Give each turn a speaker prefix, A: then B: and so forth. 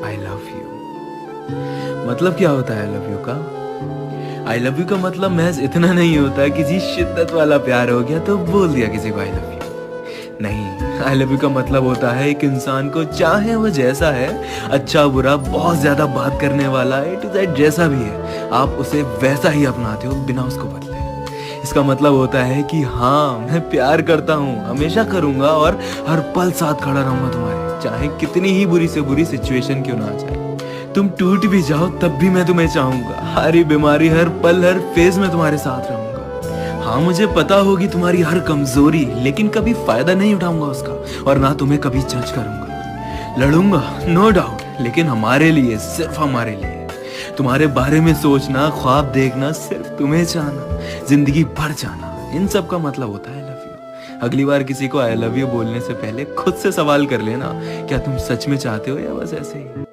A: I love you. मतलब क्या होता है आई लव यू का? आई लव यू का मतलब महज इतना नहीं होता कि जी शिद्दत वाला प्यार हो गया तो बोल दिया किसी को आई लव यू। नहीं, आई लव यू का मतलब होता है एक इंसान को चाहे वो जैसा है, अच्छा बुरा, बहुत ज्यादा बात करने वाला, ए टू जेड जैसा भी है, आप उसे वैसा ही अपनाते हो बिना उसको बदले। इसका मतलब होता है कि हाँ, मैं प्यार करता हूँ, हमेशा करूंगा और हर पल साथ खड़ा रहूंगा तुम्हारे, चाहे कितनी ही बुरी से बुरी सिचुएशन क्यों ना आ जाए। तुम टूट भी जाओ तब भी मैं तुम्हें चाहूंगा, हर बीमारी, हर पल, हर फेज में तुम्हारे साथ रहूंगा। हाँ, मुझे पता होगी तुम्हारी हर कमजोरी, लेकिन कभी फायदा नहीं उठाऊंगा उसका और ना तुम्हें कभी जज करूंगा। लड़ूंगा नो डाउट, लेकिन हमारे लिए, सिर्फ हमारे लिए। तुम्हारे बारे में सोचना, ख्वाब देखना, सिर्फ तुम्हें चाहना, जिंदगी भर जाना, इन सब का मतलब होता है आई लव यू। अगली बार किसी को आई लव यू बोलने से पहले खुद से सवाल कर लेना, क्या तुम सच में चाहते हो या बस ऐसे ही।